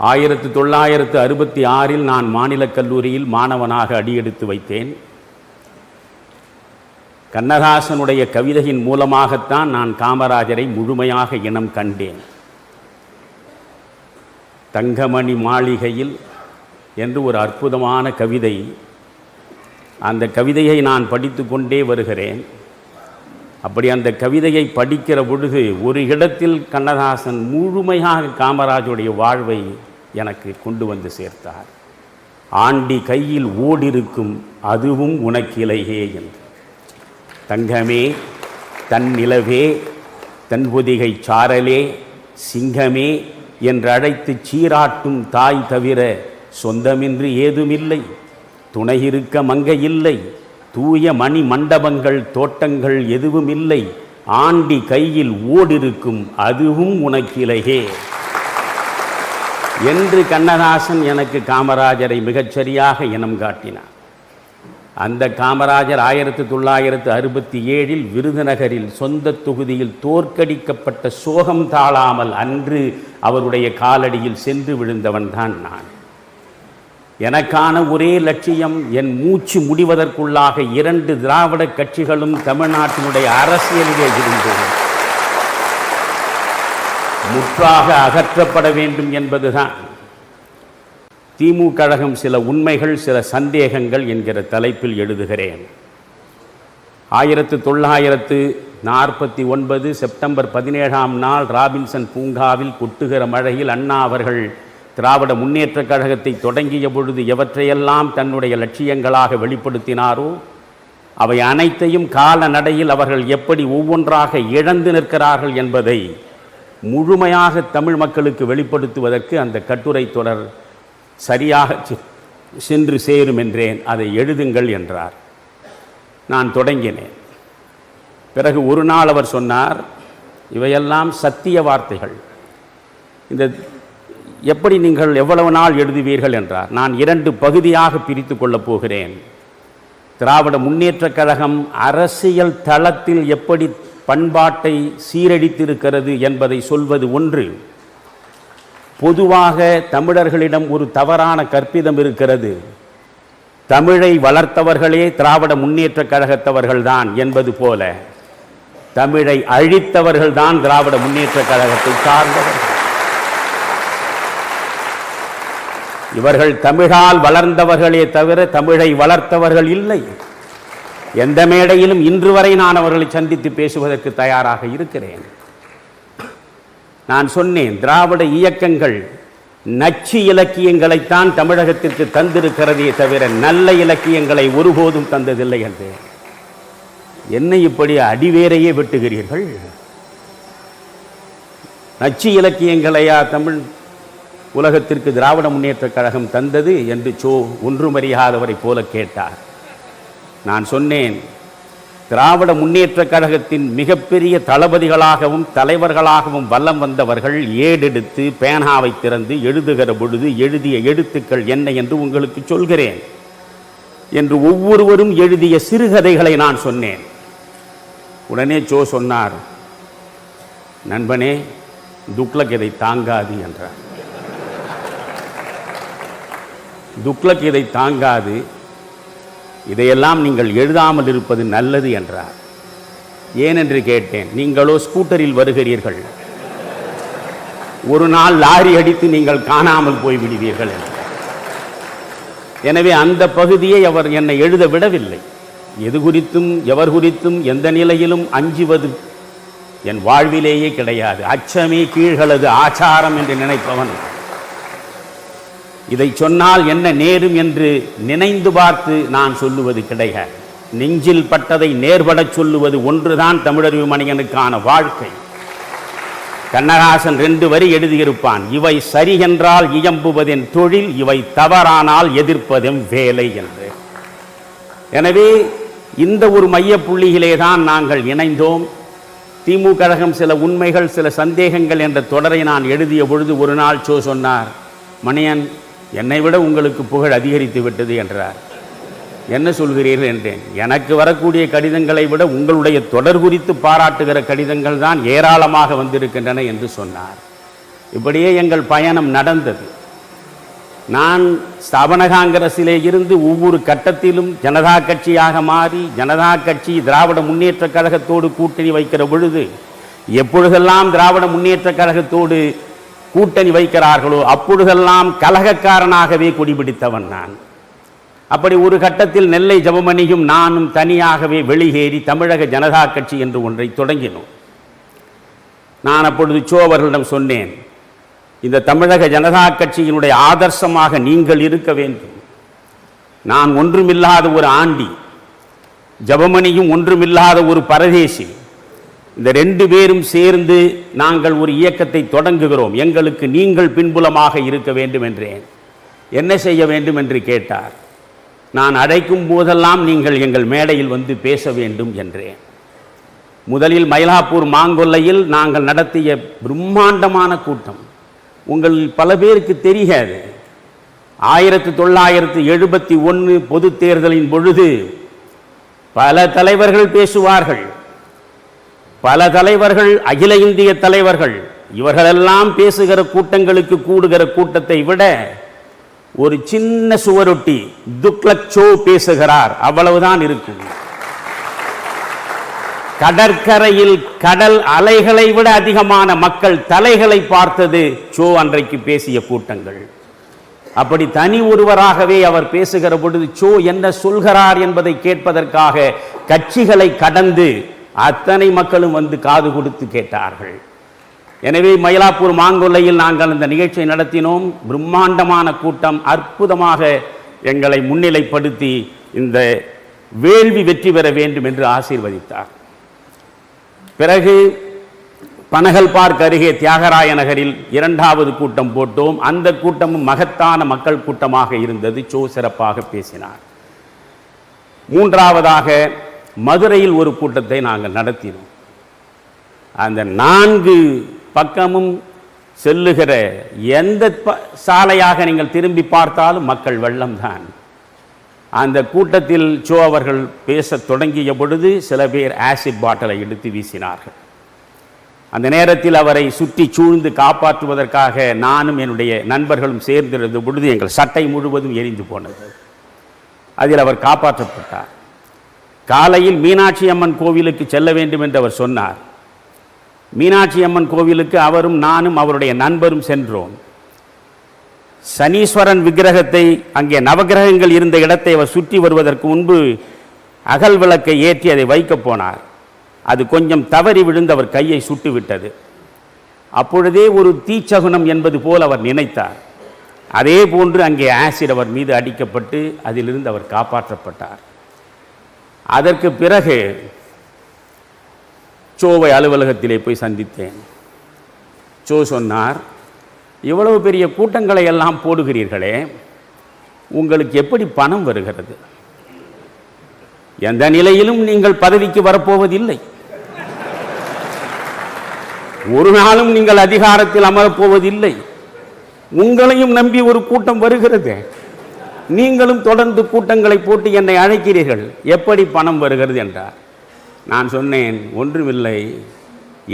1966 நான் மாநிலக் கல்லூரியில் மாணவனாக அடியெடுத்து வைத்தேன். கண்ணதாசனுடைய கவிதையின் மூலமாகத்தான் நான் காமராஜரை முழுமையாக இனம் கண்டேன். தங்கமணி மாளிகையில் என்று ஒரு அற்புதமான கவிதை. அந்த கவிதையை நான் படித்து கொண்டே வருகிறேன். அப்படி அந்த கவிதையை படிக்கிற பொழுது ஒரு இடத்தில் கண்ணதாசன் முழுமையாக காமராஜுடைய வாழ்வை எனக்கு கொண்டு வந்து சேர்த்தார். ஆண்டி கையில் ஓடிருக்கும் அதுவும் உனக்கிலையே என்று. தங்கமே, தன் நிலவே, தன் பொதிகை சாரலே, சிங்கமே என்று அழைத்து சீராட்டும் தாய் தவிர சொந்தமின்றி ஏதுமில்லை. துணையிருக்க மங்கை இல்லை, தூய மணி மண்டபங்கள் தோட்டங்கள் எதுவும் இல்லை. ஆண்டி கையில் ஓடிருக்கும் அதுவும் உனக்கிலையே என்று கண்ணதாசன் எனக்கு காமராஜரை மிகச்சரியாக இனம் காட்டினார். அந்த காமராஜர் 1967 விருதுநகரில் சொந்த தொகுதியில் தோற்கடிக்கப்பட்ட சோகம் தாழாமல் அன்று அவருடைய காலடியில் சென்று விழுந்தவன் தான் நான். எனக்கான ஒரே லட்சியம், என் மூச்சு முடிவதற்குள்ளாக 2 திராவிட கட்சிகளும் தமிழ்நாட்டினுடைய அரசியலிலே இருந்து முற்றாக அகற்றப்பட வேண்டும் என்பதுதான். திமுக கழகம் சில உண்மைகள் சில சந்தேகங்கள் என்கிற தலைப்பில் எழுதுகிறேன். 1949 செப்டம்பர் 17ஆம் நாள் ராபின்சன் பூங்காவில் கொட்டுகிற மழையில் அண்ணா அவர்கள் திராவிட முன்னேற்றக் கழகத்தை தொடங்கிய பொழுது எவற்றையெல்லாம் தன்னுடைய லட்சியங்களாக வெளிப்படுத்தினாரோ அவை அனைத்தையும் கால நடையில் அவர்கள் எப்படி ஒவ்வொன்றாக இழந்து நிற்கிறார்கள் என்பதை முழுமையாக தமிழ் மக்களுக்கு வெளிப்படுத்துவதற்கு அந்த கட்டுரை தொடர் சரியாக சென்று சேரும் என்றேன். அதை எழுதுங்கள் என்றார். நான் தொடங்கினேன். பிறகு ஒரு நாள் அவர் சொன்னார், இவையெல்லாம் சத்திய வார்த்தைகள், இந்த எப்படி நீங்கள் எவ்வளவு நாள் எழுதுவீர்கள் என்றார். நான் 2 பகுதியாக பிரித்து கொள்ளப் போகிறேன். திராவிட முன்னேற்றக் கழகம் அரசியல் தளத்தில் எப்படி பண்பாட்டை சீரழித்திருக்கிறது என்பதை சொல்வது ஒன்று. பொதுவாக தமிழர்களிடம் ஒரு தவறான கற்பிதம் இருக்கிறது, தமிழை வளர்த்தவர்களே திராவிட முன்னேற்றக் கழகத்தவர்கள்தான் என்பது போல தமிழை அழித்தவர்கள்தான் திராவிட முன்னேற்றக் கழகத்தை சார்ந்தவர்கள். இவர்கள் தமிழால் வளர்ந்தவர்களே தவிர தமிழை வளர்த்தவர்கள் இல்லை. எந்த மேடையிலும் இன்று வரை நான் அவர்களை சந்தித்து பேசுவதற்கு தயாராக இருக்கிறேன். நான் சொன்னேன், திராவிட இயக்கங்கள் நச்சு இலக்கியங்களைத்தான் தமிழகத்திற்கு தந்திருக்கிறதே தவிர நல்ல இலக்கியங்களை ஒருபோதும் தந்ததில்லை என்று. என்னை இப்படி அடிவேரையே வெட்டுகிறீர்கள்? நச்சு இலக்கியங்களையா தமிழ் உலகத்திற்கு திராவிட முன்னேற்றக் கழகம் தந்தது என்று ஒன்றுமறியாதவரை போல கேட்டார். நான் சொன்னேன், திராவிட முன்னேற்றக் கழகத்தின் மிகப்பெரிய தளபதிகளாகவும் தலைவர்களாகவும் வலம் வந்தவர்கள் ஏடெடுத்து பேனாவை திறந்து எழுதுகிற பொழுது எழுதிய எழுத்துக்கள் என்ன என்று உங்களுக்கு சொல்கிறேன் என்று ஒவ்வொருவரும் எழுதிய சிறுகதைகளை நான் சொன்னேன். உடனே சொன்னார், நண்பனே துக்ளக் இதை தாங்காது என்றார். துக்ளக் இதை தாங்காது, இதையெல்லாம் நீங்கள் எழுதாமல் இருப்பது நல்லது என்றார். ஏனென்று கேட்டேன். நீங்களோ ஸ்கூட்டரில் வருகிறீர்கள், ஒரு நாள் லாரி அடித்து நீங்கள் காணாமல் போய்விடுவீர்கள் என்றார். எனவே அந்த பகுதியை அவர் என்னை எழுத விடவில்லை. எது குறித்தும் எவர் குறித்தும் எந்த நிலையிலும் அஞ்சுவது என் வாழ்விலேயே கிடையாது. அச்சமே கீழ்களது ஆச்சாரம் என்று நினைப்பவன். இதை சொன்னால் என்ன நேரும் என்று நினைந்து பார்த்து நான் சொல்லுவது கிடையாது. நெஞ்சில் பட்டதை நேர்படச் சொல்லுவது ஒன்றுதான் தமிழறிவு மணியனுக்கான வாழ்க்கை. கண்ணதாசன் 2 வரி எழுதியிருப்பான், இவை சரி என்றால் இயம்புவதென் தொழில், இவை தவறானால் எதிர்ப்பதும் வேலை என்று. எனவே இந்த ஒரு மையப்புள்ளியிலே தான் நாங்கள் இணைந்தோம். திமுக கழகம் சில உண்மைகள் சில சந்தேகங்கள் என்ற தொடரை நான் எழுதிய பொழுது ஒரு நாள் சொன்னார், மணியன் என்னை விட உங்களுக்கு புகழ் அதிகரித்து விட்டது என்றார். என்ன சொல்கிறீர்கள் என்றேன். எனக்கு வரக்கூடிய கடிதங்களை விட உங்களுடைய தொடர் குறித்து பாராட்டுகிற கடிதங்கள் தான் ஏராளமாக வந்திருக்கின்றன என்று சொன்னார். இப்படியே எங்கள் பயணம் நடந்தது. நான் ஸ்தாபன காங்கிரஸிலே இருந்து ஒவ்வொரு கட்டத்திலும் ஜனதா கட்சியாக மாறி ஜனதா கட்சி திராவிட முன்னேற்ற கழகத்தோடு கூட்டணி வைக்கிற பொழுது எப்பொழுதெல்லாம் திராவிட முன்னேற்ற கழகத்தோடு கூட்டணி வைக்கிறார்களோ அப்பொழுதெல்லாம் கலகக்காரனாகவே கொடிபிடித்தவன் நான். அப்படி ஒரு கட்டத்தில் நெல்லை ஜெபமணியும் நானும் தனியாகவே வெளியேறி தமிழக ஜனதா கட்சி என்று ஒன்றை தொடங்கினோம். நான் அப்பொழுது சோ அவர்களிடம் சொன்னேன், இந்த தமிழக ஜனதா கட்சியினுடைய ஆதர்சமாக நீங்கள் இருக்க வேண்டும். நான் ஒன்றுமில்லாத ஒரு ஆண்டி, ஜெபமணியும் ஒன்றுமில்லாத ஒரு பரதேசி, இந்த ரெண்டு பேரும் சேர்ந்து நாங்கள் ஒரு இயக்கத்தை தொடங்குகிறோம், எங்களுக்கு நீங்கள் பின்புலமாக இருக்க வேண்டும் என்றேன். என்ன செய்ய வேண்டும் என்று கேட்டார். நான் அழைக்கும் போதெல்லாம் நீங்கள் எங்கள் மேடையில் வந்து பேச வேண்டும் என்றேன். முதலில் மயிலாப்பூர் மாங்கொல்லையில் நாங்கள் நடத்திய பிரம்மாண்டமான கூட்டம் உங்கள் பல பேருக்கு தெரியாது. 1971 பொது தேர்தலின் பொழுது பல தலைவர்கள் பேசுவார்கள், பல தலைவர்கள், அகில இந்திய தலைவர்கள், இவர்களெல்லாம் பேசுகிற கூட்டங்களுக்கு கூடுகிற கூட்டத்தை விட ஒரு சின்ன சுவரொட்டி துக்ளக் சோ பேசுகிறார், அவ்வளவுதான் இருக்கும். கடற்கரையில் கடல் அலைகளை விட அதிகமான மக்கள் தலைகளை பார்த்தது சோ அன்றைக்கு பேசிய கூட்டங்கள். அப்படி தனி ஒருவராகவே அவர் பேசுகிற பொழுது சோ என்ன சொல்கிறார் என்பதை கேட்பதற்காக கட்சிகளை கடந்து அத்தனை மக்களும் வந்து காது கொடுத்து கேட்டார்கள். எனவே மயிலாப்பூர் மாங்கொல்லையில் நாங்கள் இந்த நிகழ்ச்சியை நடத்தினோம். பிரம்மாண்டமான கூட்டம், அற்புதமாக எங்களை முன்னிலைப்படுத்தி இந்த வேள்வி வெற்றி பெற வேண்டும் என்று ஆசீர்வதித்தார். பிறகு பனகல் பார்க் அருகே தியாகராய நகரில் 2வது கூட்டம் போட்டோம். அந்த கூட்டமும் மகத்தான மக்கள் கூட்டமாக இருந்தது. சோ சிறப்பாக பேசினார். 3வதாக மதுரையில் ஒரு கூட்டத்தை நாங்கள் நடத்தினோம். அந்த 4 பக்கமும் செல்லுகிற எந்த சாலையாக நீங்கள் திரும்பி பார்த்தாலும் மக்கள் வெள்ளம்தான். அந்த கூட்டத்தில் சோ அவர்கள் பேசத் தொடங்கிய பொழுது சில பேர் ஆசிட் பாட்டிலை எடுத்து வீசினார்கள். அந்த நேரத்தில் அவரை சுற்றி சூழ்ந்து காப்பாற்றுவதற்காக நானும் என்னுடைய நண்பர்களும் சேர்ந்திருந்த பொழுது எங்கள் சட்டை முழுவதும் எரிந்து போனது. அதில் அவர் காப்பாற்றப்பட்டார். காலையில் மீனாட்சி அம்மன் கோவிலுக்கு செல்ல வேண்டும் என்று அவர் சொன்னார். மீனாட்சி அம்மன் கோவிலுக்கு அவரும் நானும் அவருடைய நண்பரும் சென்றோம். சனீஸ்வரன் விக்கிரகத்தை, அங்கே நவகிரகங்கள் இருந்த இடத்தை அவர் சுற்றி வருவதற்கு முன்பு அகல் விளக்கை ஏற்றி அதை வைக்கப் போனார். அது கொஞ்சம் தவறி விழுந்து அவர் கையை சுட்டு விட்டது. அப்பொழுதே ஒரு தீச்சகுனம் என்பது போல் அவர் நினைத்தார். அதே போன்று அங்கே ஆசிட் அவர் மீது அடிக்கப்பட்டு அதிலிருந்து அவர் காப்பாற்றப்பட்டார். அதற்கு பிறகு சோவை அலுவலகத்திலே போய் சந்தித்தேன். சோ சொன்னார், இவ்வளவு பெரிய கூட்டங்களை எல்லாம் போடுகிறீர்களே, உங்களுக்கு எப்படி பணம் வருகிறது? எந்த நிலையிலும் நீங்கள் பதவிக்கு வரப்போவதில்லை, ஒரு நாளும் நீங்கள் அதிகாரத்தில் அமரப்போவதில்லை, உங்களையும் நம்பி ஒரு கூட்டம் வருகிறது, நீங்களும் தொடர்ந்து கூட்டங்களை போட்டு என்னை அழைக்கிறீர்கள், எப்படி பணம் வருகிறது என்றார். நான் சொன்னேன், ஒன்றுமில்லை,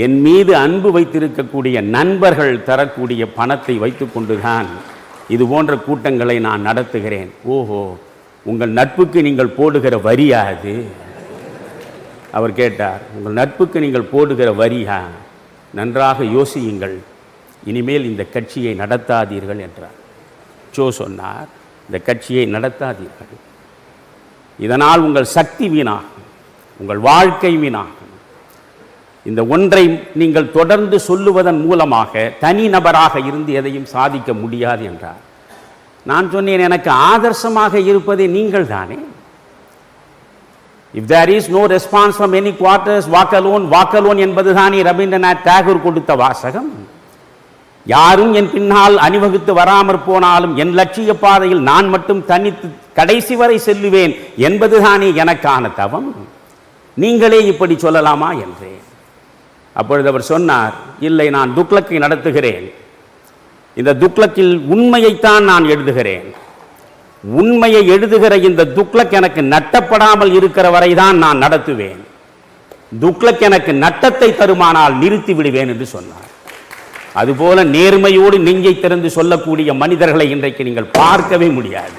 என் மீது அன்பு வைத்திருக்கக்கூடிய நண்பர்கள் தரக்கூடிய பணத்தை வைத்துக்கொண்டுதான் இது போன்ற கூட்டங்களை நான் நடத்துகிறேன். ஓஹோ, உங்கள் நட்புக்கு நீங்கள் போடுகிற வரியா அது? அவர் கேட்டார், உங்கள் நட்புக்கு நீங்கள் போடுகிற வரியா? நன்றாக யோசியுங்கள், இனிமேல் இந்த கட்சியை நடத்தாதீர்கள் என்றார். சோ சொன்னார், இந்த கட்சியை நடத்தாதீர்கள், இதனால் உங்கள் சக்தி வீணாகும், உங்கள் வாழ்க்கை வீணாகும். இந்த ஒன்றை நீங்கள் தொடர்ந்து சொல்லுவதன் மூலமாக தனி நபராக இருந்து எதையும் சாதிக்க முடியாது என்றார். நான் சொன்னேன், எனக்கு ஆதர்சமாக இருப்பதே நீங்கள் தானே. If there is no response from any quarters, walk alone, walk alone என்பதுதானே ரவீந்திரநாத் தாகூர் கொடுத்த வாசகம். யாரும் என் பின்னால் அணிவகுத்து வராமற் போனாலும் என் லட்சிய பாதையில் நான் மட்டும் தனித்து கடைசி வரை செல்லுவேன் என்பதுதானே எனக்கான தவம். நீங்களே இப்படி சொல்லலாமா என்றேன். அப்பொழுது அவர் சொன்னார், இல்லை, நான் துக்ளக்கை நடத்துகிறேன், இந்த துக்ளக்கில் உண்மையைத்தான் நான் எழுதுகிறேன், உண்மையை எழுதுகிற இந்த துக்ளக் எனக்கு நட்டப்படாமல் இருக்கிற வரைதான் நான் நடத்துவேன், துக்ளக் எனக்கு நட்டத்தை தருமானால் நிறுத்தி விடுவேன் என்று சொன்னார். அதுபோல நேர்மையோடு நெஞ்சை திறந்து சொல்லக்கூடிய மனிதர்களை இன்றைக்கு நீங்கள் பார்க்கவே முடியாது.